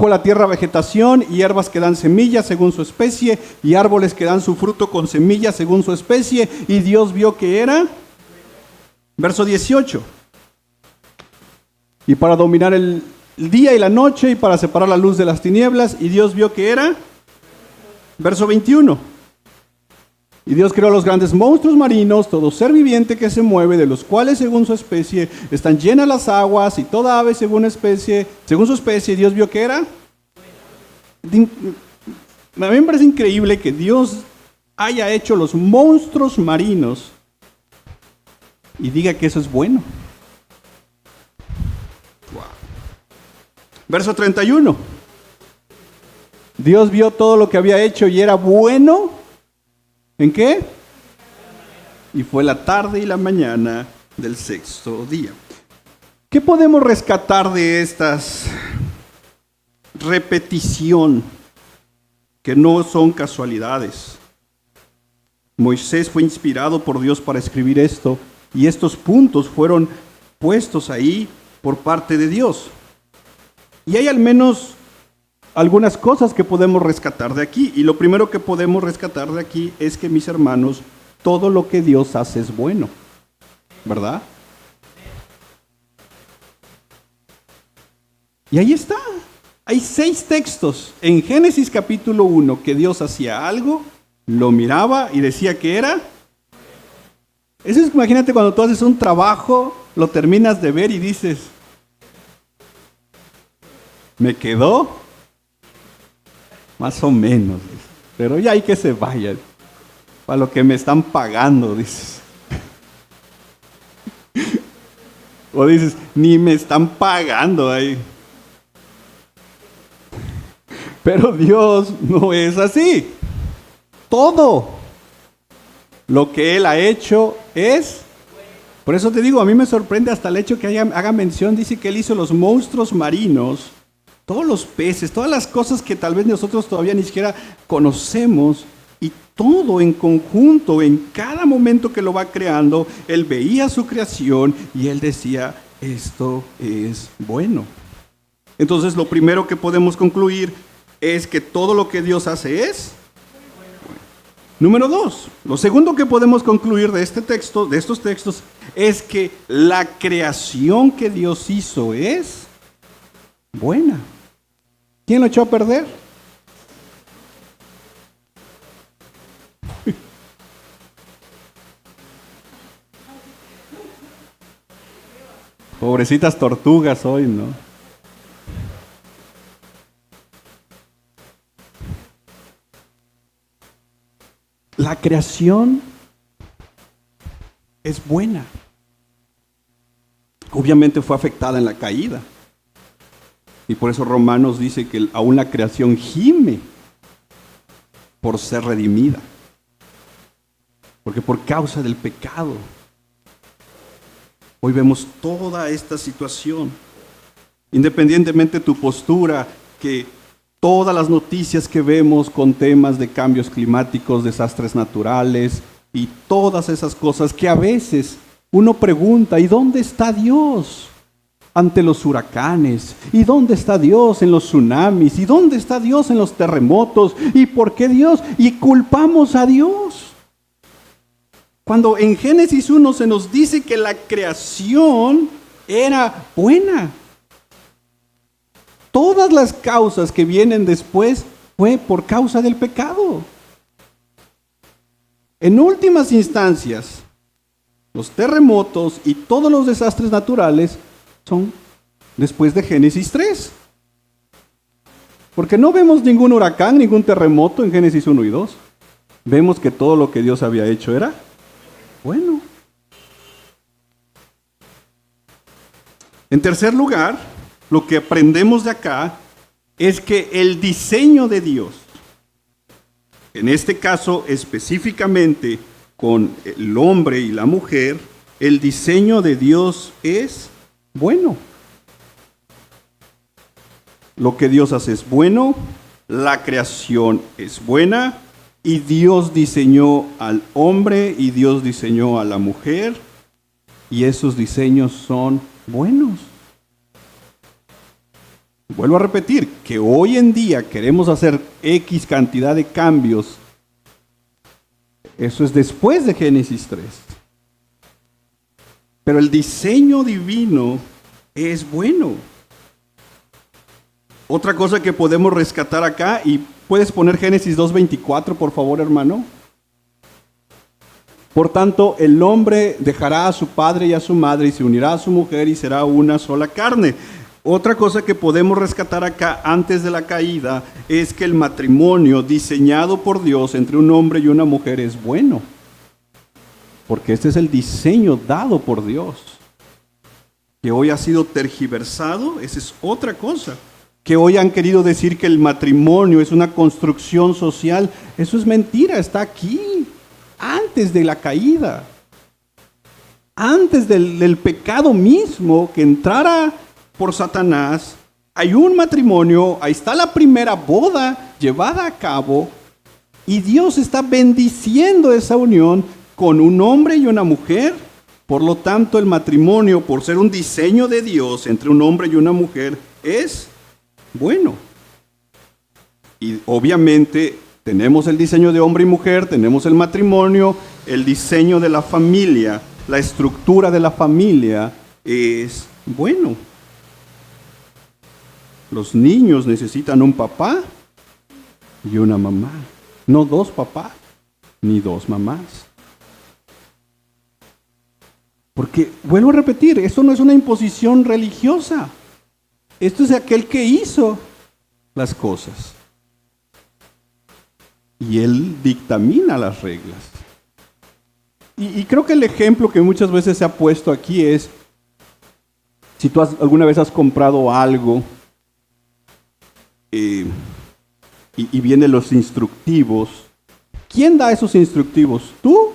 Con la tierra vegetación y hierbas que dan semillas según su especie y árboles que dan su fruto con semillas según su especie. Y Dios vio que era. Verso 18. Y para dominar el día y la noche y para separar la luz de las tinieblas. Y Dios vio que era. Verso 21. Y Dios creó los grandes monstruos marinos, todo ser viviente que se mueve, de los cuales según su especie están llenas las aguas, y toda ave según su especie. Dios vio que era. A mí me parece increíble que Dios haya hecho los monstruos marinos y diga que eso es bueno. Wow. Verso 31. Dios vio todo lo que había hecho y era bueno. ¿En qué? Y fue la tarde y la mañana del sexto día. ¿Qué podemos rescatar de estas repetición que no son casualidades? Moisés fue inspirado por Dios para escribir esto y estos puntos fueron puestos ahí por parte de Dios. Y hay al menos algunas cosas que podemos rescatar de aquí. Y lo primero que podemos rescatar de aquí es que, mis hermanos, todo lo que Dios hace es bueno, ¿verdad? Y ahí está. Hay 6 textos en Génesis capítulo 1 que Dios hacía algo, lo miraba y decía que era. Eso es, imagínate cuando tú haces un trabajo, lo terminas de ver y dices, me quedó más o menos, pero ya hay que se vayan, para lo que me están pagando, dices. O dices, ni me están pagando ahí. Pero Dios no es así. Todo lo que Él ha hecho es. Por eso te digo, a mí me sorprende hasta el hecho que haga mención, dice que Él hizo los monstruos marinos, todos los peces, todas las cosas que tal vez nosotros todavía ni siquiera conocemos, y todo en conjunto, en cada momento que lo va creando, Él veía su creación y Él decía, esto es bueno. Entonces lo primero que podemos concluir es que todo lo que Dios hace es bueno. Número 2, lo segundo que podemos concluir de este texto, de estos textos, es que la creación que Dios hizo es buena. ¿Quién lo echó a perder? Pobrecitas tortugas hoy, ¿no? La creación es buena. Obviamente fue afectada en la caída. Y por eso Romanos dice que aún la creación gime por ser redimida. Porque por causa del pecado, hoy vemos toda esta situación. Independientemente de tu postura, que todas las noticias que vemos con temas de cambios climáticos, desastres naturales y todas esas cosas que a veces uno pregunta, ¿y dónde está Dios ante los huracanes? ¿Y dónde está Dios en los tsunamis? ¿Y dónde está Dios en los terremotos? ¿Y por qué Dios? Y culpamos a Dios. Cuando en Génesis 1 se nos dice que la creación era buena. Todas las causas que vienen después fue por causa del pecado. En últimas instancias, los terremotos y todos los desastres naturales son después de Génesis 3. Porque no vemos ningún huracán, ningún terremoto en Génesis 1 y 2. Vemos que todo lo que Dios había hecho era bueno. En tercer lugar, lo que aprendemos de acá es que el diseño de Dios, en este caso específicamente con el hombre y la mujer, el diseño de Dios es bueno. Lo que Dios hace es bueno, la creación es buena, y Dios diseñó al hombre y Dios diseñó a la mujer, y esos diseños son buenos. vuelvo a repetir, que hoy en día queremos hacer X cantidad de cambios, eso es después de Génesis 3. Pero el diseño divino es bueno. Otra cosa que podemos rescatar acá, y puedes poner Génesis 2:24, por favor, hermano. Por tanto, el hombre dejará a su padre y a su madre y se unirá a su mujer y será una sola carne. Otra cosa que podemos rescatar acá antes de la caída es que el matrimonio diseñado por Dios entre un hombre y una mujer es bueno. Porque este es el diseño dado por Dios. Que hoy ha sido tergiversado, esa es otra cosa. Que hoy han querido decir que el matrimonio es una construcción social, eso es mentira, está aquí, antes de la caída, antes del pecado mismo que entrara por Satanás. Hay un matrimonio, ahí está la primera boda llevada a cabo, y Dios está bendiciendo esa unión con un hombre y una mujer. Por lo tanto, el matrimonio, por ser un diseño de Dios entre un hombre y una mujer, es bueno. Y obviamente tenemos el diseño de hombre y mujer, tenemos el matrimonio, el diseño de la familia, la estructura de la familia es bueno. Los niños necesitan un papá y una mamá, no dos papás ni dos mamás. Porque, vuelvo a repetir, esto no es una imposición religiosa. Esto es de aquel que hizo las cosas. Y él dictamina las reglas. Y creo que el ejemplo que muchas veces se ha puesto aquí es, si tú alguna vez has comprado algo y vienen los instructivos, ¿quién da esos instructivos? ¿Tú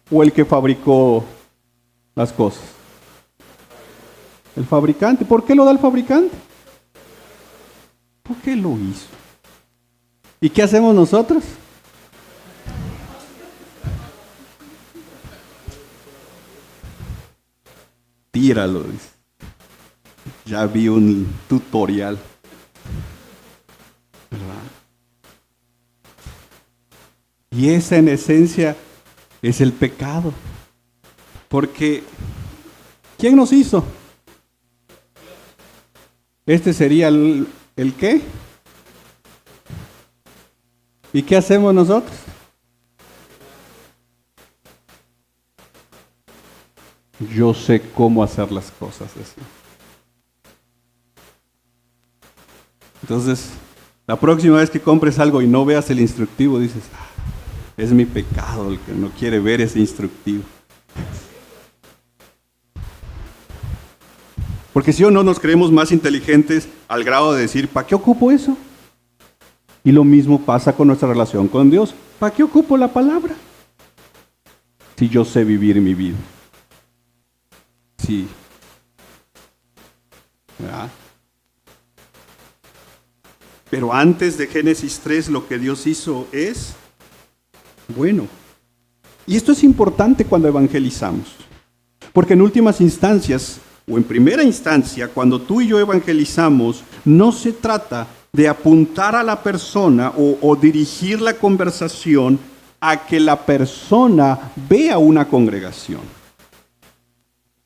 o el que fabricó las cosas? El fabricante. ¿Por qué lo da el fabricante? ¿Por qué lo hizo? ¿Y qué hacemos nosotros? Tíralo, dice. Ya vi un tutorial. ¿Verdad? Y esa en esencia es el pecado. Porque, ¿quién nos hizo? Este sería el ¿qué? ¿Y qué hacemos nosotros? Yo sé cómo hacer las cosas así. Entonces, la próxima vez que compres algo y no veas el instructivo, dices, es mi pecado el que no quiere ver ese instructivo. Porque si o no nos creemos más inteligentes al grado de decir, ¿para qué ocupo eso? Y lo mismo pasa con nuestra relación con Dios. ¿Para qué ocupo la palabra? Si yo sé vivir mi vida. Sí. ¿Verdad? Pero antes de Génesis 3 lo que Dios hizo es bueno. Y esto es importante cuando evangelizamos. Porque en últimas instancias, o en primera instancia, cuando tú y yo evangelizamos, no se trata de apuntar a la persona o dirigir la conversación a que la persona vea una congregación.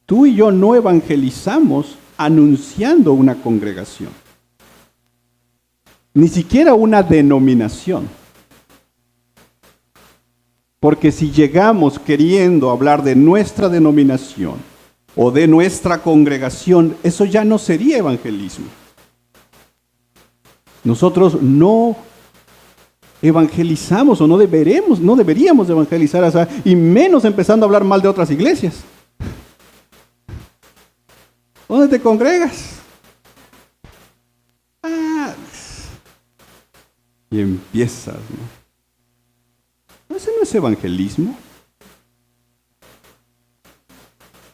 Tú y yo no evangelizamos anunciando una congregación, ni siquiera una denominación. Porque si llegamos queriendo hablar de nuestra denominación o de nuestra congregación, eso ya no sería evangelismo. Nosotros no evangelizamos o no deberíamos evangelizar, o sea, y menos empezando a hablar mal de otras iglesias. ¿Dónde te congregas? Y empiezas, ¿no? Ese no es evangelismo.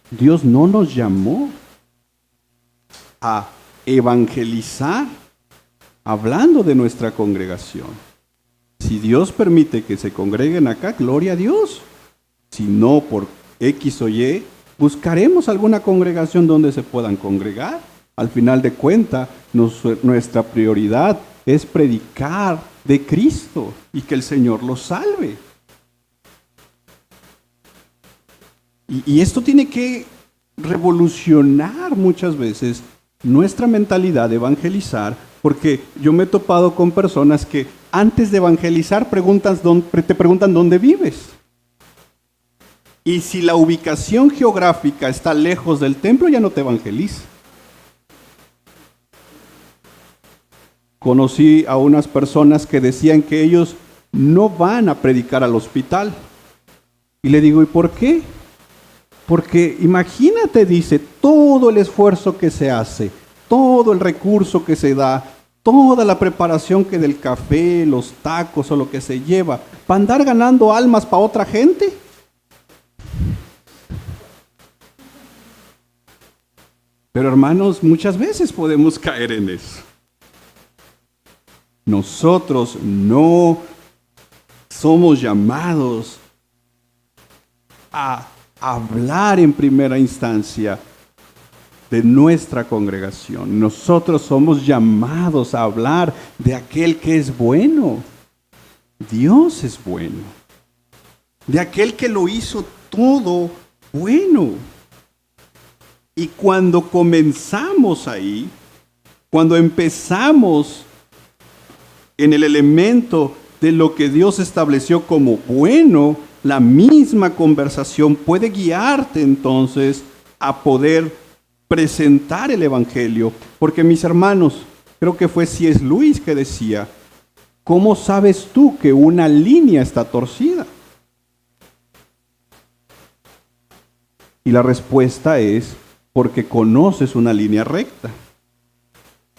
Dios no nos llamó a evangelizar hablando de nuestra congregación. Si Dios permite que se congreguen acá, gloria a Dios. Si no, por X o Y, buscaremos alguna congregación donde se puedan congregar. Al final de cuentas, nuestra prioridad es predicar de Cristo y que el Señor los salve. Y esto tiene que revolucionar muchas veces nuestra mentalidad de evangelizar, porque yo me he topado con personas que antes de evangelizar te preguntan dónde vives. Y si la ubicación geográfica está lejos del templo, ya no te evangeliza. Conocí a unas personas que decían que ellos no van a predicar al hospital. Y le digo, ¿y por qué? Porque imagínate, dice, todo el esfuerzo que se hace, todo el recurso que se da, toda la preparación que del café, los tacos o lo que se lleva, ¿para andar ganando almas para otra gente? Pero hermanos, muchas veces podemos caer en eso. Nosotros no somos llamados a hablar en primera instancia de nuestra congregación. Nosotros somos llamados a hablar de aquel que es bueno. Dios es bueno. De aquel que lo hizo todo bueno. Y cuando comenzamos ahí, cuando empezamos en el elemento de lo que Dios estableció como bueno, la misma conversación puede guiarte entonces a poder presentar el Evangelio. Porque mis hermanos, creo que fue C.S. Lewis que decía, ¿cómo sabes tú que una línea está torcida? Y la respuesta es porque conoces una línea recta.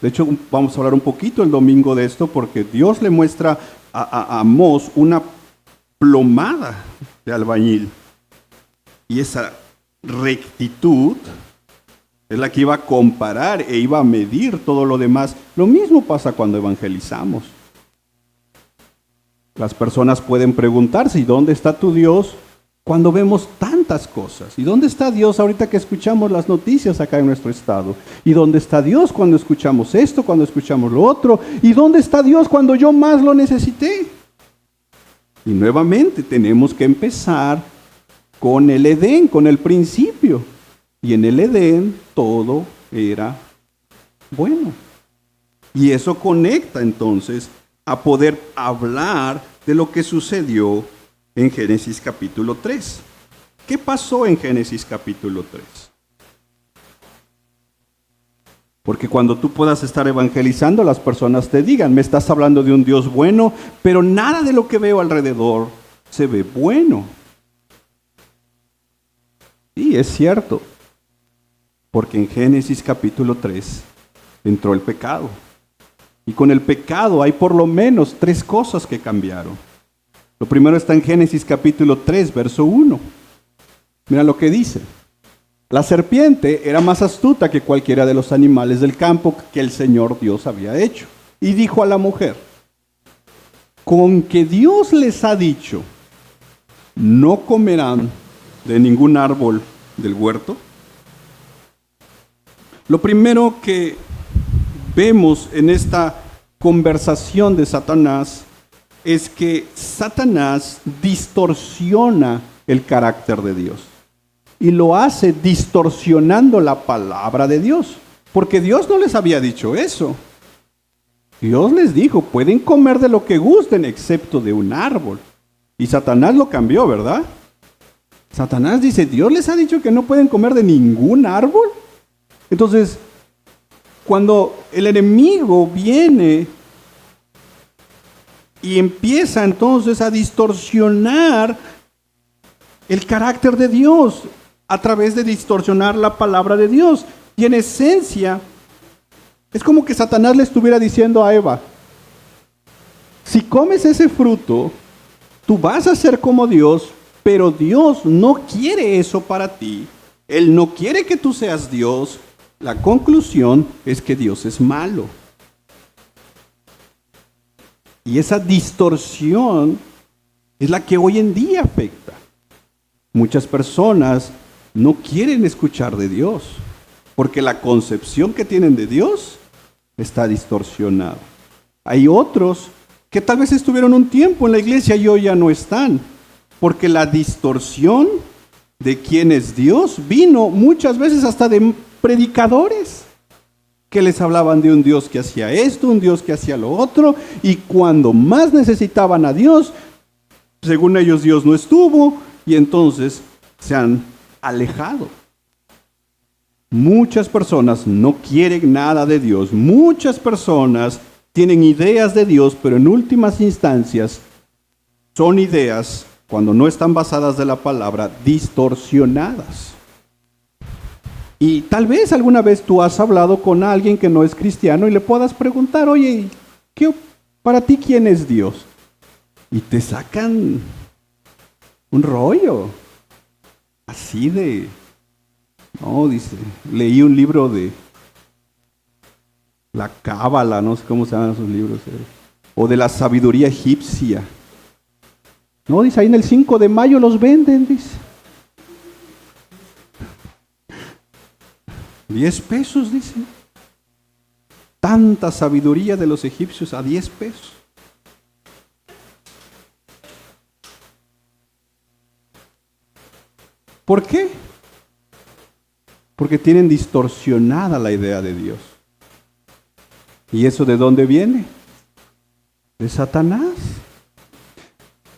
De hecho, vamos a hablar un poquito el domingo de esto porque Dios le muestra a Amós una plomada de albañil. Y esa rectitud es la que iba a comparar e iba a medir todo lo demás. Lo mismo pasa cuando evangelizamos. Las personas pueden preguntarse, ¿y dónde está tu Dios cuando vemos tantas cosas? ¿Y dónde está Dios ahorita que escuchamos las noticias acá en nuestro estado? ¿Y dónde está Dios cuando escuchamos esto, cuando escuchamos lo otro? ¿Y dónde está Dios cuando yo más lo necesité? Y nuevamente tenemos que empezar con el Edén, con el principio. Y en el Edén todo era bueno. Y eso conecta entonces a poder hablar de lo que sucedió en Génesis capítulo 3. ¿Qué pasó en Génesis capítulo 3? Porque cuando tú puedas estar evangelizando, las personas te digan, me estás hablando de un Dios bueno, pero nada de lo que veo alrededor se ve bueno. Sí, es cierto. Porque en Génesis capítulo 3 entró el pecado. Y con el pecado hay por lo menos 3 cosas que cambiaron. Lo primero está en Génesis capítulo 3, verso 1. Mira lo que dice. La serpiente era más astuta que cualquiera de los animales del campo que el Señor Dios había hecho. Y dijo a la mujer, con que Dios les ha dicho, no comerán de ningún árbol del huerto. Lo primero que vemos en esta conversación de Satanás es que Satanás distorsiona el carácter de Dios. Y lo hace distorsionando la palabra de Dios. Porque Dios no les había dicho eso. Dios les dijo, pueden comer de lo que gusten excepto de un árbol. Y Satanás lo cambió, ¿verdad? Satanás dice, Dios les ha dicho que no pueden comer de ningún árbol. Entonces, cuando el enemigo viene y empieza entonces a distorsionar el carácter de Dios a través de distorsionar la palabra de Dios. Y en esencia, es como que Satanás le estuviera diciendo a Eva, si comes ese fruto, tú vas a ser como Dios, pero Dios no quiere eso para ti. Él no quiere que tú seas Dios. La conclusión es que Dios es malo. Y esa distorsión es la que hoy en día afecta. Muchas personas no quieren escuchar de Dios. porque la concepción que tienen de Dios está distorsionada. Hay otros que tal vez estuvieron un tiempo en la iglesia y hoy ya no están, porque la distorsión de quién es Dios vino muchas veces hasta de predicadores que les hablaban de un Dios que hacía esto, un Dios que hacía lo otro, y cuando más necesitaban a Dios, según ellos Dios no estuvo, y entonces se han alejado. Muchas personas no quieren nada de Dios, muchas personas tienen ideas de Dios, pero en últimas instancias son ideas, cuando no están basadas de la palabra, distorsionadas. Y tal vez alguna vez tú has hablado con alguien que no es cristiano y le puedas preguntar, oye, para ti quién es Dios? Y te sacan un rollo, así de, no, dice, leí un libro de la Cábala, no sé cómo se llaman esos libros, o de la sabiduría egipcia. No, dice, ahí en el 5 de mayo los venden, dice. 10 pesos, dice. Tanta sabiduría de los egipcios a 10 pesos. ¿Por qué? Porque tienen distorsionada la idea de Dios. ¿Y eso de dónde viene? De Satanás.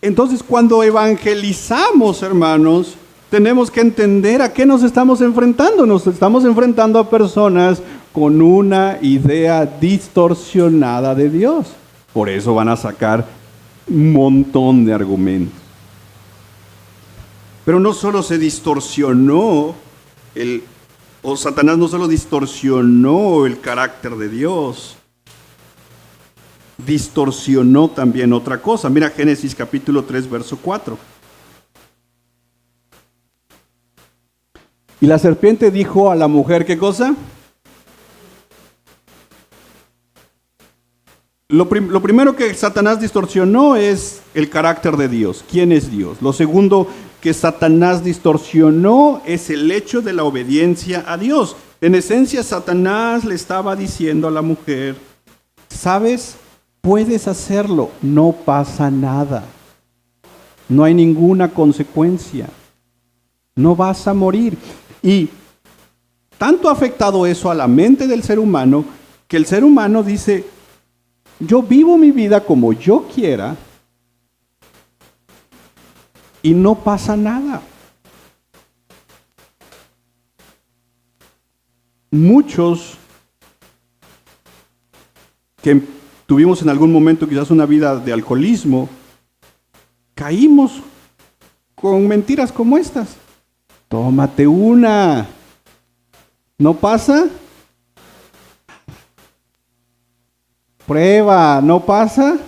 Entonces, cuando evangelizamos, hermanos, tenemos que entender a qué nos estamos enfrentando. Nos estamos enfrentando a personas con una idea distorsionada de Dios. Por eso van a sacar un montón de argumentos. Pero no solo se distorsionó, Satanás no solo distorsionó el carácter de Dios, distorsionó también otra cosa. Mira Génesis capítulo 3, verso 4. Y la serpiente dijo a la mujer, ¿qué cosa? Lo primero que Satanás distorsionó es el carácter de Dios. ¿Quién es Dios? Lo segundo que Satanás distorsionó es el hecho de la obediencia a Dios. En esencia, Satanás le estaba diciendo a la mujer, ¿sabes? Puedes hacerlo, no pasa nada. No hay ninguna consecuencia. No vas a morir. Y tanto ha afectado eso a la mente del ser humano, que el ser humano dice, yo vivo mi vida como yo quiera y no pasa nada. Muchos que tuvimos en algún momento quizás una vida de alcoholismo, caímos con mentiras como estas. Tómate una. ¿No pasa? Prueba, ¿no pasa?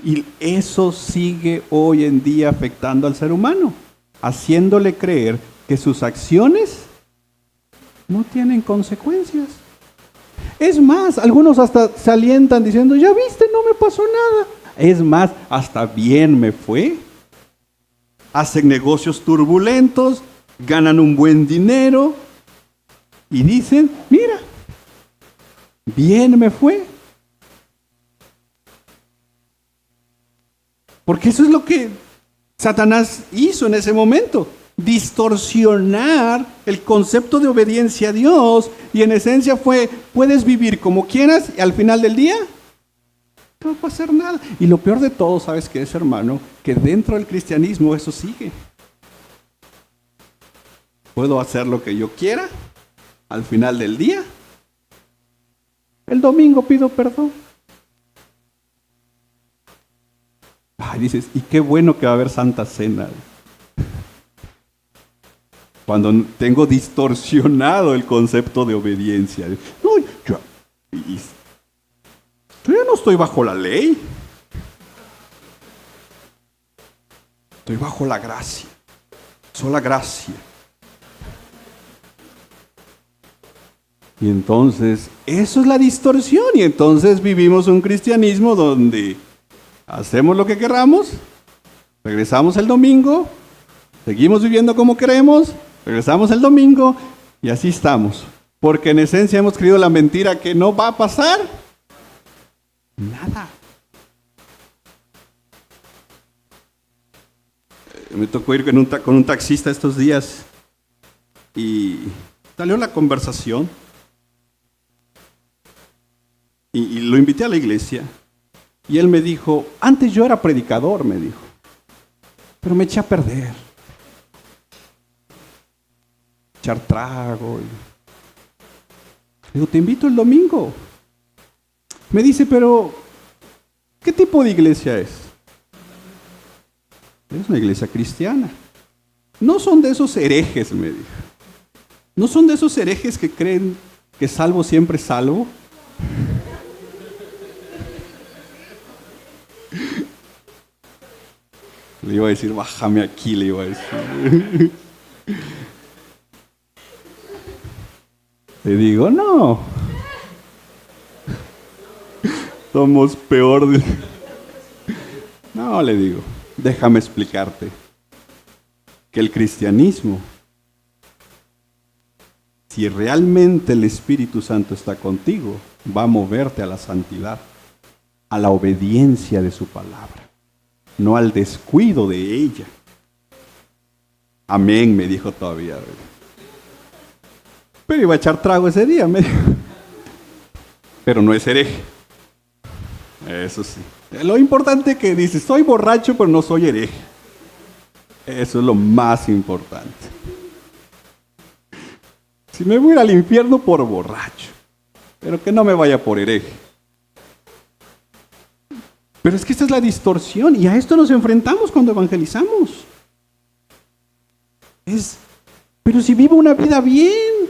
Y eso sigue hoy en día afectando al ser humano, haciéndole creer que sus acciones no tienen consecuencias. Es más, algunos hasta se alientan diciendo, ya viste, no me pasó nada. Es más, hasta bien me fue. Hacen negocios turbulentos, ganan un buen dinero y dicen, mira, bien me fue. Porque eso es lo que Satanás hizo en ese momento. Distorsionar el concepto de obediencia a Dios, y en esencia fue, puedes vivir como quieras y al final del día no va a pasar nada. Y lo peor de todo, ¿sabes qué es, hermano? Que dentro del cristianismo eso sigue. Puedo hacer lo que yo quiera, al final del día, el domingo pido perdón. Ay, dices, y qué bueno que va a haber Santa Cena. Cuando tengo distorsionado el concepto de obediencia. No, yo ya no estoy bajo la ley. Estoy bajo la gracia. Sola gracia. Y entonces, eso es la distorsión. Y entonces vivimos un cristianismo donde hacemos lo que queramos, regresamos el domingo Seguimos viviendo como queremos, regresamos el domingo y así estamos. Porque en esencia hemos creído la mentira que no va a pasar nada. Me tocó ir con un taxista estos días y salió la conversación y lo invité a la iglesia y él me dijo, antes yo era predicador, me dijo, pero me eché a perder. Echar trago. Digo, te invito el domingo. Me dice, pero ¿qué tipo de iglesia es? Es una iglesia cristiana. No son de esos herejes, me dijo. No son de esos herejes que creen que salvo siempre salvo. Le iba a decir, bájame aquí, le iba a decir. Le digo, no. Somos peor. No, le digo, déjame explicarte que el cristianismo, si realmente el Espíritu Santo está contigo, va a moverte a la santidad, a la obediencia de su palabra, no al descuido de ella. Amén, me dijo todavía. Pero iba a echar trago ese día, me dijo. Pero no es hereje. Eso sí. Lo importante es que dice, soy borracho, pero no soy hereje. Eso es lo más importante. Si me voy a ir al infierno por borracho, pero que no me vaya por hereje. Pero es que esta es la distorsión y a esto nos enfrentamos cuando evangelizamos. Pero si vivo una vida bien,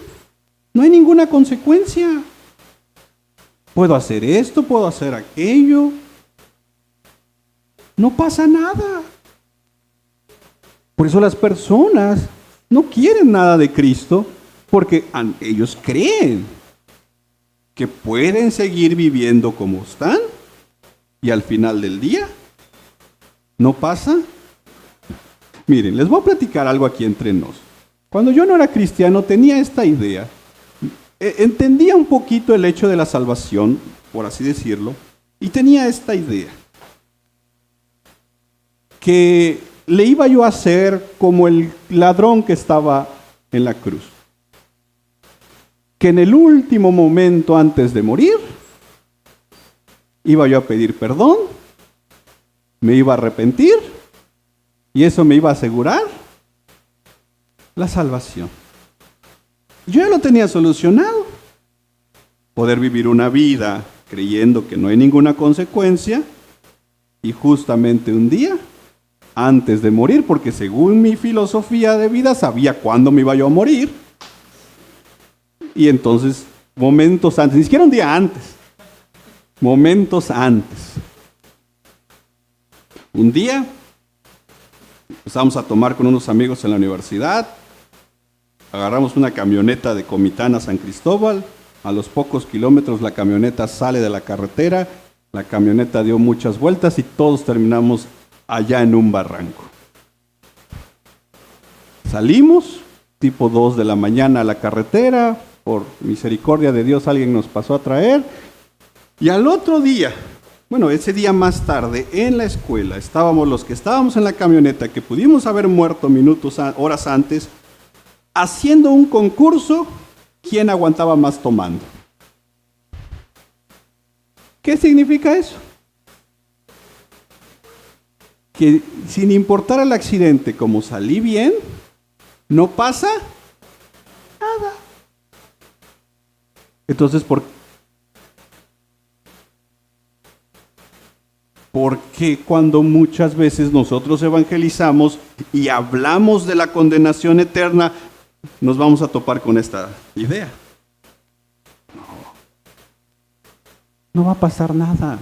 no hay ninguna consecuencia. Puedo hacer esto, puedo hacer aquello. No pasa nada. Por eso las personas no quieren nada de Cristo, porque ellos creen que pueden seguir viviendo como están y al final del día no pasa. Miren, les voy a platicar algo aquí entre nos. Cuando yo no era cristiano tenía esta idea. Entendía un poquito el hecho de la salvación, por así decirlo, y tenía esta idea, que le iba yo a hacer como el ladrón que estaba en la cruz, que en el último momento antes de morir, iba yo a pedir perdón, me iba a arrepentir, y eso me iba a asegurar la salvación. Yo ya lo tenía solucionado. Poder vivir una vida creyendo que no hay ninguna consecuencia y justamente un día, antes de morir, porque según mi filosofía de vida sabía cuándo me iba yo a morir, y entonces momentos antes, ni siquiera un día antes, momentos antes. Un día empezamos a tomar con unos amigos en la universidad. Agarramos una camioneta de Comitán a San Cristóbal. A los pocos kilómetros la camioneta sale de la carretera. La camioneta dio muchas vueltas y todos terminamos allá en un barranco. Salimos, tipo 2 de la mañana a la carretera. Por misericordia de Dios alguien nos pasó a traer. Y al otro día, bueno, ese día más tarde, en la escuela, estábamos los que estábamos en la camioneta, que pudimos haber muerto horas antes, haciendo un concurso, ¿quién aguantaba más tomando? ¿Qué significa eso? Que sin importar el accidente, como salí bien, no pasa nada. Entonces, ¿por qué cuando muchas veces nosotros evangelizamos y hablamos de la condenación eterna, nos vamos a topar con esta idea? No va a pasar nada.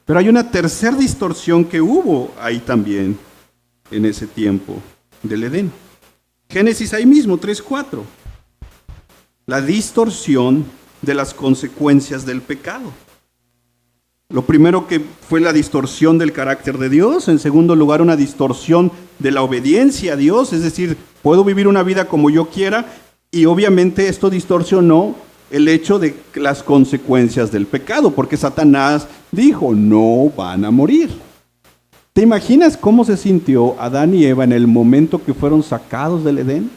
Pero hay una tercera distorsión que hubo ahí también, en ese tiempo del Edén. Génesis ahí mismo, 3:4. La distorsión de las consecuencias del pecado. Lo primero que fue la distorsión del carácter de Dios. En segundo lugar, una distorsión de la obediencia a Dios. Es decir, puedo vivir una vida como yo quiera y obviamente esto distorsionó el hecho de las consecuencias del pecado, porque Satanás dijo, no van a morir. ¿Te imaginas cómo se sintió Adán y Eva en el momento que fueron sacados del Edén?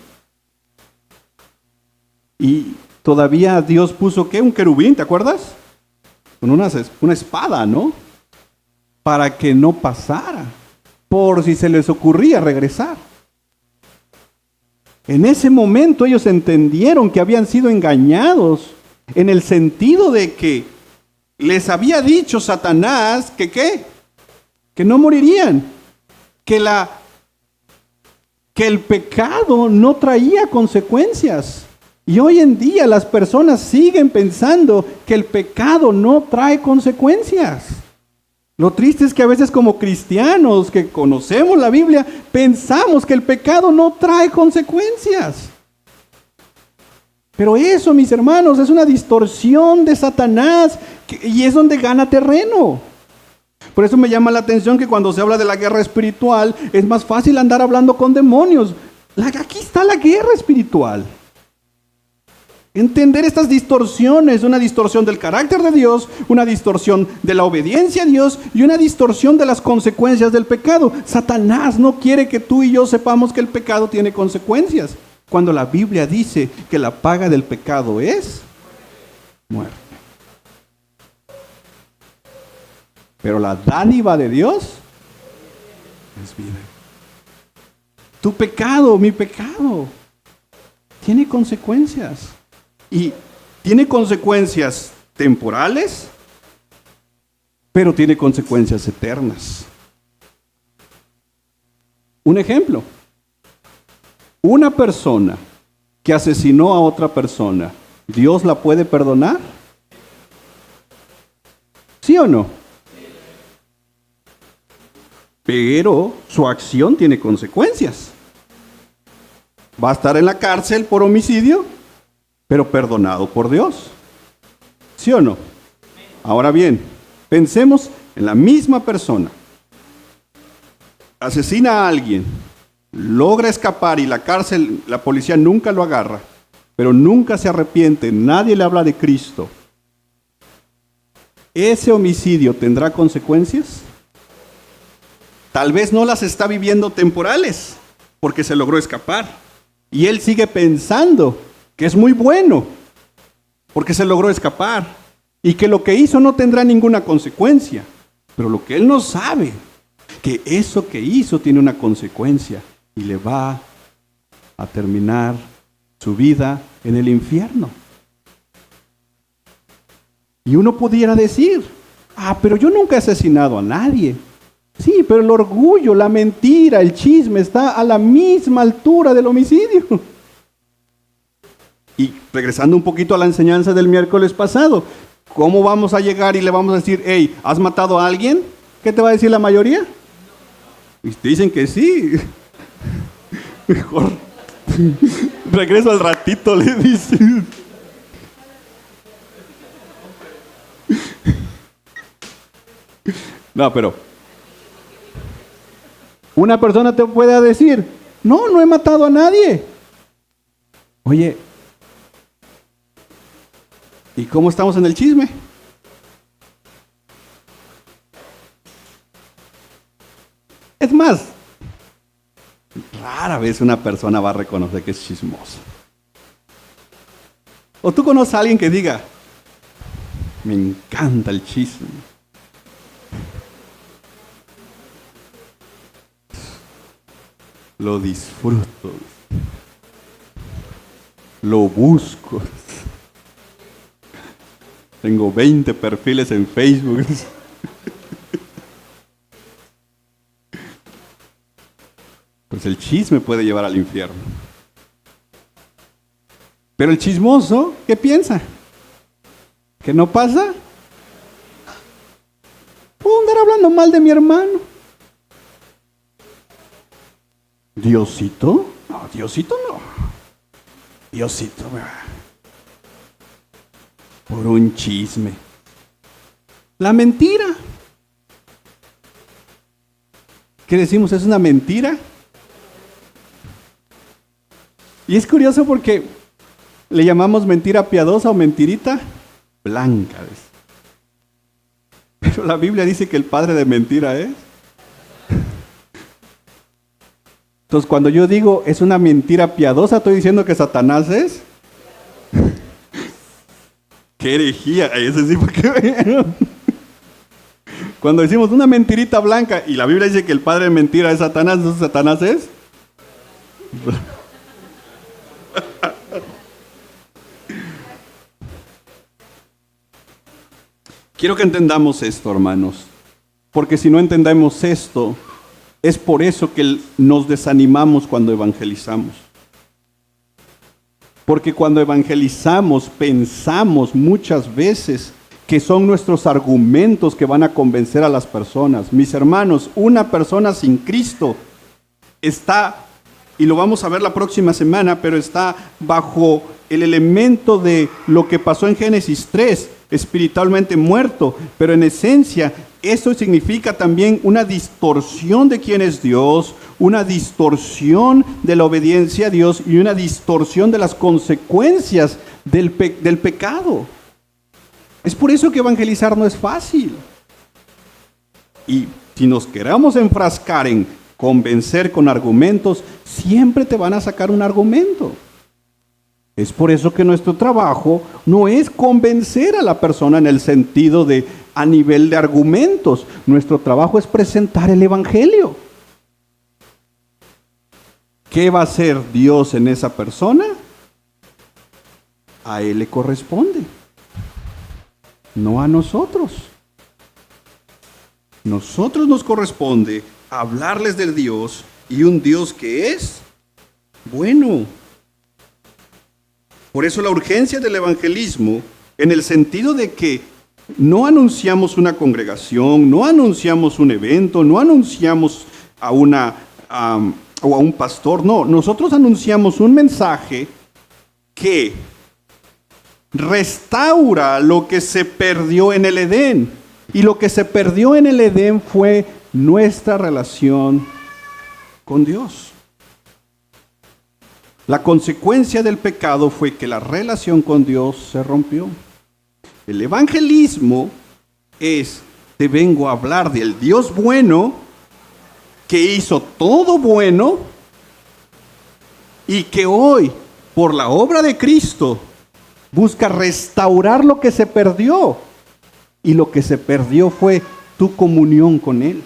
Y todavía Dios puso, ¿qué? Un querubín, ¿te acuerdas? Con una espada, ¿no? Para que no pasara, por si se les ocurría regresar. En ese momento ellos entendieron que habían sido engañados, en el sentido de que les había dicho Satanás que ¿qué? Que no morirían, que el pecado no traía consecuencias. Y hoy en día las personas siguen pensando que el pecado no trae consecuencias. Lo triste es que a veces como cristianos que conocemos la Biblia, pensamos que el pecado no trae consecuencias. Pero eso, mis hermanos, es una distorsión de Satanás y es donde gana terreno. Por eso me llama la atención que cuando se habla de la guerra espiritual, es más fácil andar hablando con demonios. Aquí está la guerra espiritual. Entender estas distorsiones, una distorsión del carácter de Dios, una distorsión de la obediencia a Dios y una distorsión de las consecuencias del pecado. Satanás no quiere que tú y yo sepamos que el pecado tiene consecuencias, cuando la Biblia dice que la paga del pecado es muerte. Pero la dádiva de Dios es vida. Tu pecado, mi pecado, tiene consecuencias. Y tiene consecuencias temporales, pero tiene consecuencias eternas. Un ejemplo, una persona que asesinó a otra persona, ¿Dios la puede perdonar? ¿Sí o no? Pero su acción tiene consecuencias. Va a estar en la cárcel por homicidio, pero perdonado por Dios. ¿Sí o no? Ahora bien, pensemos en la misma persona. Asesina a alguien, logra escapar y la policía nunca lo agarra, pero nunca se arrepiente, nadie le habla de Cristo. ¿Ese homicidio tendrá consecuencias? Tal vez no las está viviendo temporales, porque se logró escapar. Y él sigue pensando que es muy bueno, porque se logró escapar, y que lo que hizo no tendrá ninguna consecuencia. Pero lo que él no sabe, que eso que hizo tiene una consecuencia, y le va a terminar su vida en el infierno. Y uno pudiera decir, pero yo nunca he asesinado a nadie. Sí, pero el orgullo, la mentira, el chisme está a la misma altura del homicidio. Y regresando un poquito a la enseñanza del miércoles pasado, ¿cómo vamos a llegar y le vamos a decir, hey, ¿has matado a alguien? ¿Qué te va a decir la mayoría? Y te dicen que sí. Mejor regreso al ratito, le dicen. No, pero una persona te puede decir, no he matado a nadie. Oye, ¿y cómo estamos en el chisme? Es más, rara vez una persona va a reconocer que es chismosa. O tú conoces a alguien que diga, me encanta el chisme. Lo disfruto. Lo busco. Tengo 20 perfiles en Facebook. Pues el chisme puede llevar al infierno. Pero el chismoso, ¿qué piensa? ¿Que no pasa? ¿Puedo andar hablando mal de mi hermano? ¿Diosito? No, Diosito no. Diosito, por un chisme. La mentira. ¿Qué decimos? ¿Es una mentira? Y es curioso porque le llamamos mentira piadosa o mentirita blanca. Pero la Biblia dice que el padre de mentira es. Entonces, cuando yo digo es una mentira piadosa, estoy diciendo que Satanás es. ¡Qué herejía! Ese sí, porque cuando decimos una mentirita blanca y la Biblia dice que el padre de mentira es Satanás, entonces Satanás es. Quiero que entendamos esto, hermanos, porque si no entendemos esto, es por eso que nos desanimamos cuando evangelizamos. Porque cuando evangelizamos pensamos muchas veces que son nuestros argumentos que van a convencer a las personas. Mis hermanos, una persona sin Cristo está, y lo vamos a ver la próxima semana, pero está bajo el elemento de lo que pasó en Génesis 3, espiritualmente muerto, pero en esencia eso significa también una distorsión de quién es Dios, una distorsión de la obediencia a Dios y una distorsión de las consecuencias del pecado. Es por eso que evangelizar no es fácil. Y si nos queramos enfrascar en convencer con argumentos, siempre te van a sacar un argumento. Es por eso que nuestro trabajo no es convencer a la persona en el sentido de a nivel de argumentos. Nuestro trabajo es presentar el evangelio. ¿Qué va a hacer Dios en esa persona? A Él le corresponde, no a nosotros. Nosotros nos corresponde hablarles del Dios y un Dios que es bueno. Por eso la urgencia del evangelismo, en el sentido de que no anunciamos una congregación, no anunciamos un evento, no anunciamos o a un pastor, no, nosotros anunciamos un mensaje que restaura lo que se perdió en el Edén. Y lo que se perdió en el Edén fue nuestra relación con Dios. La consecuencia del pecado fue que la relación con Dios se rompió. El evangelismo es, te vengo a hablar del Dios bueno, que hizo todo bueno, y que hoy, por la obra de Cristo, busca restaurar lo que se perdió. Y lo que se perdió fue tu comunión con Él.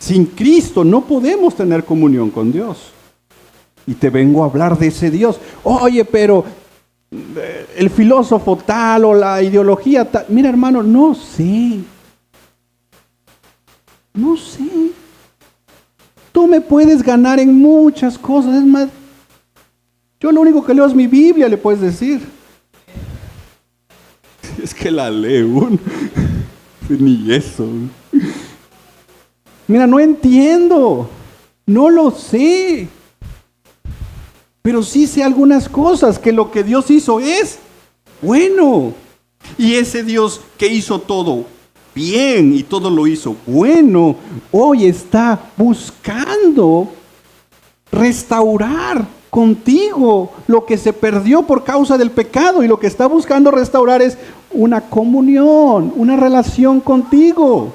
Sin Cristo no podemos tener comunión con Dios. Y te vengo a hablar de ese Dios. Oye, pero el filósofo tal o la ideología tal. Mira, hermano, no sé. No sé. Tú me puedes ganar en muchas cosas. Es más, yo lo único que leo es mi Biblia, le puedes decir. Es que la leo. Ni eso. Mira, no entiendo. No lo sé. Pero sí sé algunas cosas, que lo que Dios hizo es bueno. Y ese Dios que hizo todo bien y todo lo hizo bueno, hoy está buscando restaurar contigo lo que se perdió por causa del pecado. Y lo que está buscando restaurar es una comunión, una relación contigo.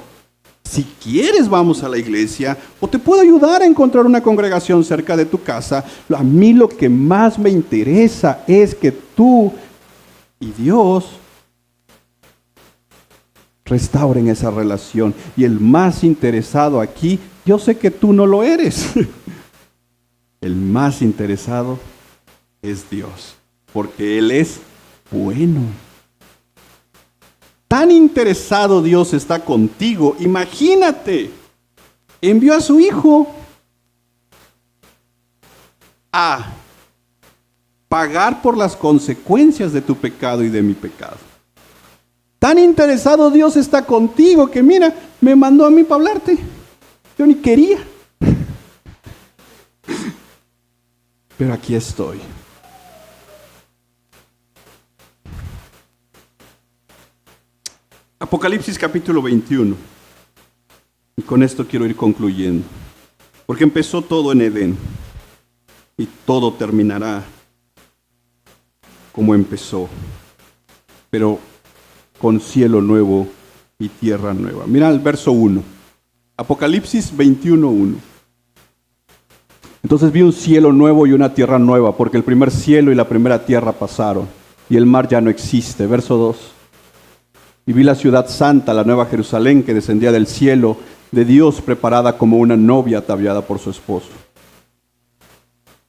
Si quieres, vamos a la iglesia o te puedo ayudar a encontrar una congregación cerca de tu casa. A mí lo que más me interesa es que tú y Dios restauren esa relación. Y el más interesado aquí, yo sé que tú no lo eres. El más interesado es Dios, porque Él es bueno. Tan interesado Dios está contigo. Imagínate, envió a su Hijo a pagar por las consecuencias de tu pecado y de mi pecado. Tan interesado Dios está contigo que mira, me mandó a mí para hablarte. Yo ni quería. Pero aquí estoy. Apocalipsis capítulo 21. Y con esto quiero ir concluyendo. Porque empezó todo en Edén. Y todo terminará como empezó. Pero con cielo nuevo y tierra nueva. Mira el verso 1. Apocalipsis 21:1. Entonces vi un cielo nuevo y una tierra nueva, porque el primer cielo y la primera tierra pasaron, y el mar ya no existe. Verso 2. Y vi la ciudad santa, la nueva Jerusalén, que descendía del cielo de Dios, preparada como una novia ataviada por su esposo.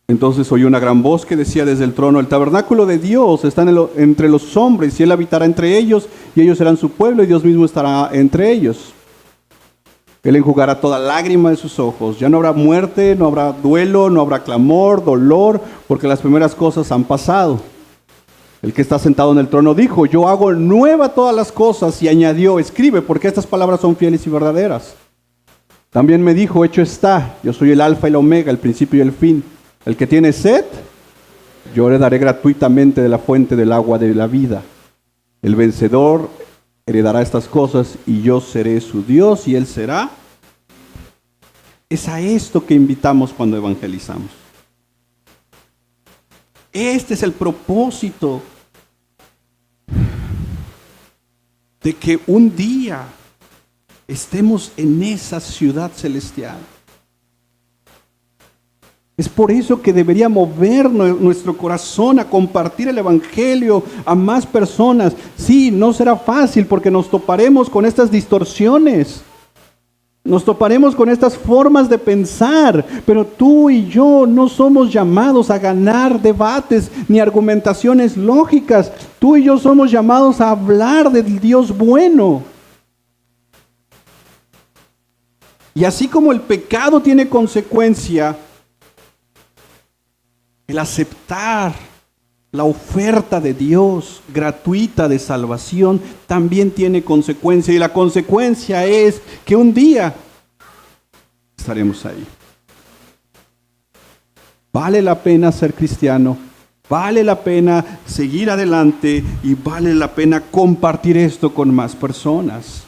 Entonces oí una gran voz que decía desde el trono: el tabernáculo de Dios está entre los hombres, y Él habitará entre ellos, y ellos serán su pueblo, y Dios mismo estará entre ellos. Él enjugará toda lágrima de sus ojos. Ya no habrá muerte, no habrá duelo, no habrá clamor, dolor, porque las primeras cosas han pasado. El que está sentado en el trono dijo: yo hago nueva todas las cosas, y añadió: escribe, porque estas palabras son fieles y verdaderas. También me dijo: hecho está, yo soy el alfa y el omega, el principio y el fin. El que tiene sed, yo le daré gratuitamente de la fuente del agua de la vida. El vencedor heredará estas cosas, y yo seré su Dios, y él será. Es a esto que invitamos cuando evangelizamos. Este es el propósito de que un día estemos en esa ciudad celestial. Es por eso que debería mover nuestro corazón a compartir el evangelio a más personas. Sí, no será fácil porque nos toparemos con estas distorsiones. Nos toparemos con estas formas de pensar, pero tú y yo no somos llamados a ganar debates ni argumentaciones lógicas. Tú y yo somos llamados a hablar del Dios bueno. Y así como el pecado tiene consecuencia, el aceptar la oferta de Dios gratuita de salvación también tiene consecuencia, y la consecuencia es que un día estaremos ahí. Vale la pena ser cristiano, vale la pena seguir adelante y vale la pena compartir esto con más personas.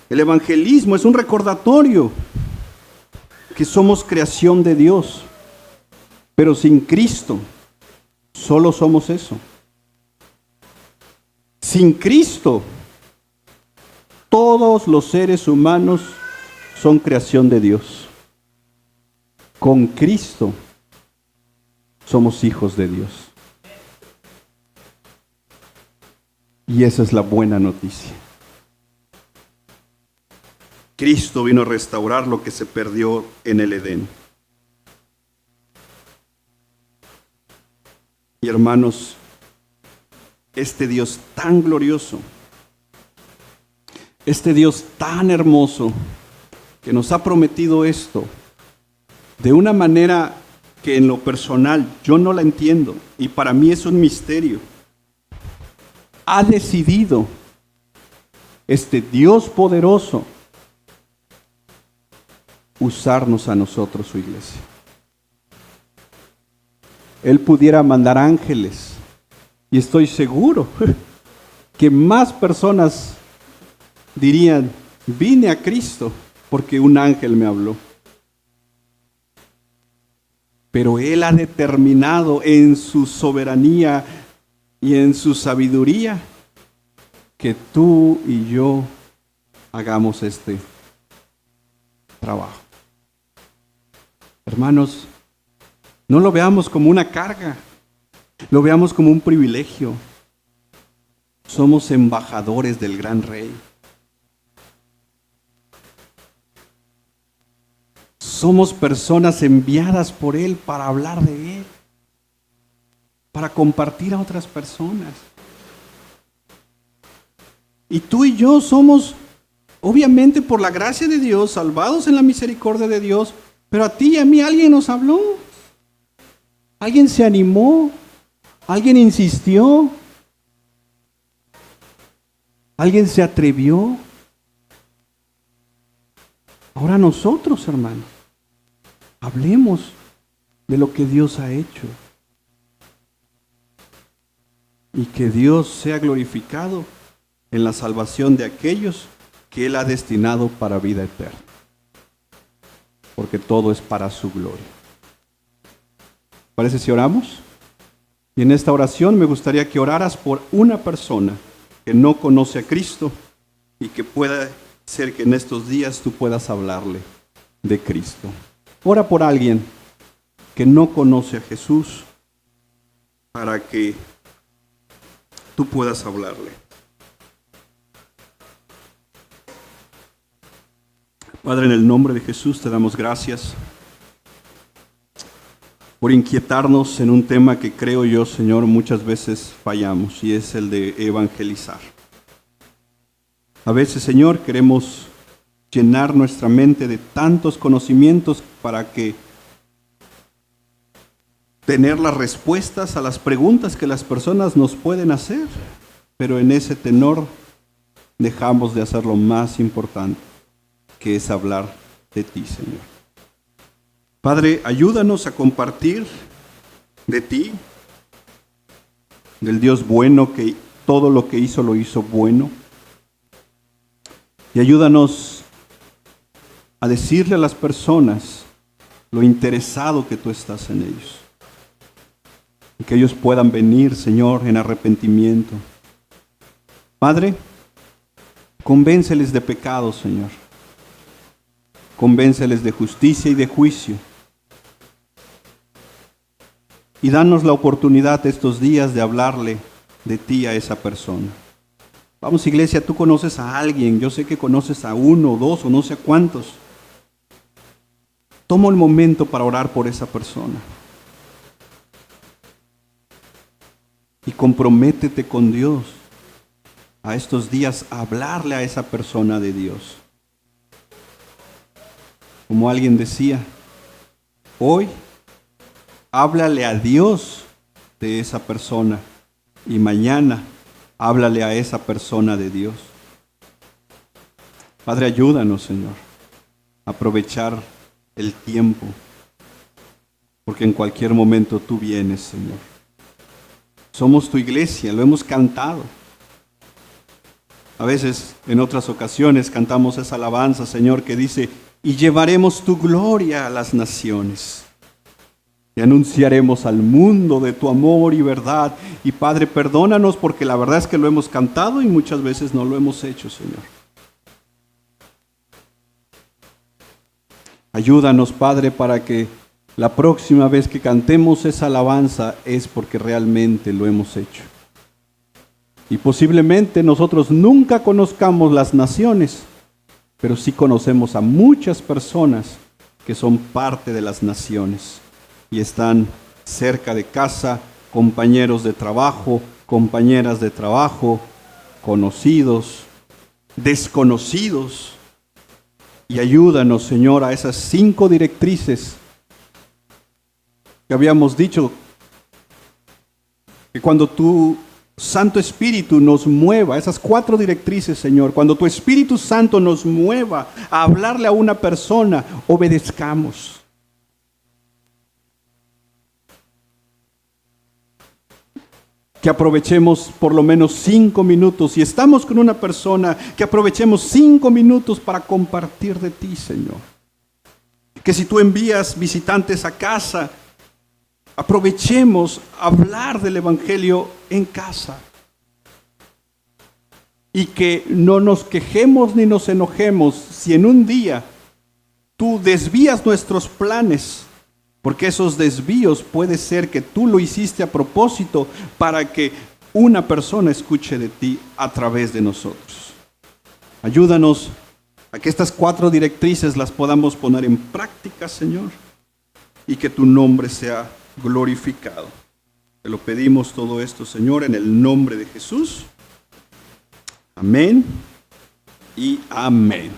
El evangelismo es un recordatorio que somos creación de Dios. Pero sin Cristo, solo somos eso. Sin Cristo, todos los seres humanos son creación de Dios. Con Cristo, somos hijos de Dios. Y esa es la buena noticia. Cristo vino a restaurar lo que se perdió en el Edén. Y hermanos, este Dios tan glorioso, este Dios tan hermoso, que nos ha prometido esto, de una manera que en lo personal yo no la entiendo, y para mí es un misterio, ha decidido este Dios poderoso usarnos a nosotros, su iglesia. Él pudiera mandar ángeles, y estoy seguro que más personas dirían: vine a Cristo porque un ángel me habló. Pero Él ha determinado en su soberanía y en su sabiduría que tú y yo hagamos este trabajo. Hermanos, no lo veamos como una carga, lo veamos como un privilegio. Somos embajadores del gran Rey. Somos personas enviadas por Él para hablar de Él, para compartir a otras personas. Y tú y yo somos, obviamente por la gracia de Dios, salvados en la misericordia de Dios, pero a ti y a mí alguien nos habló. Alguien se animó, alguien insistió, alguien se atrevió. Ahora nosotros, hermanos, hablemos de lo que Dios ha hecho. Y que Dios sea glorificado en la salvación de aquellos que Él ha destinado para vida eterna. Porque todo es para su gloria. ¿Parece si oramos? Y en esta oración me gustaría que oraras por una persona que no conoce a Cristo y que pueda ser que en estos días tú puedas hablarle de Cristo. Ora por alguien que no conoce a Jesús para que tú puedas hablarle. Padre, en el nombre de Jesús te damos gracias por inquietarnos en un tema que creo yo, Señor, muchas veces fallamos, y es el de evangelizar. A veces, Señor, queremos llenar nuestra mente de tantos conocimientos para que tener las respuestas a las preguntas que las personas nos pueden hacer, pero en ese tenor dejamos de hacer lo más importante, que es hablar de ti, Señor. Padre, ayúdanos a compartir de ti, del Dios bueno, que todo lo que hizo lo hizo bueno. Y ayúdanos a decirle a las personas lo interesado que tú estás en ellos. Y que ellos puedan venir, Señor, en arrepentimiento. Padre, convénceles de pecado, Señor. Convénceles de justicia y de juicio. Y danos la oportunidad estos días de hablarle de ti a esa persona. Vamos, iglesia, tú conoces a alguien, yo sé que conoces a uno o dos o no sé a cuántos. Toma el momento para orar por esa persona. Y comprométete con Dios a estos días a hablarle a esa persona de Dios. Como alguien decía, hoy háblale a Dios de esa persona y mañana háblale a esa persona de Dios. Padre, ayúdanos, Señor, a aprovechar el tiempo, porque en cualquier momento tú vienes, Señor. Somos tu iglesia, lo hemos cantado. A veces, en otras ocasiones, cantamos esa alabanza, Señor, que dice, y llevaremos tu gloria a las naciones. Y anunciaremos al mundo de tu amor y verdad. Y Padre, perdónanos porque la verdad es que lo hemos cantado y muchas veces no lo hemos hecho, Señor. Ayúdanos, Padre, para que la próxima vez que cantemos esa alabanza es porque realmente lo hemos hecho. Y posiblemente nosotros nunca conozcamos las naciones, pero sí conocemos a muchas personas que son parte de las naciones y están cerca de casa, compañeros de trabajo, compañeras de trabajo, conocidos, desconocidos. Y ayúdanos, Señor, a esas 5 directrices que habíamos dicho, que cuando tu Santo Espíritu nos mueva, esas 4 directrices, Señor, cuando tu Espíritu Santo nos mueva a hablarle a una persona, obedezcamos. Que aprovechemos por lo menos 5 minutos. Si estamos con una persona, que aprovechemos 5 minutos para compartir de ti, Señor. Que si tú envías visitantes a casa, aprovechemos hablar del Evangelio en casa. Y que no nos quejemos ni nos enojemos si en un día tú desvías nuestros planes. Porque esos desvíos puede ser que tú lo hiciste a propósito para que una persona escuche de ti a través de nosotros. Ayúdanos a que estas 4 directrices las podamos poner en práctica, Señor, y que tu nombre sea glorificado. Te lo pedimos todo esto, Señor, en el nombre de Jesús. Amén y amén.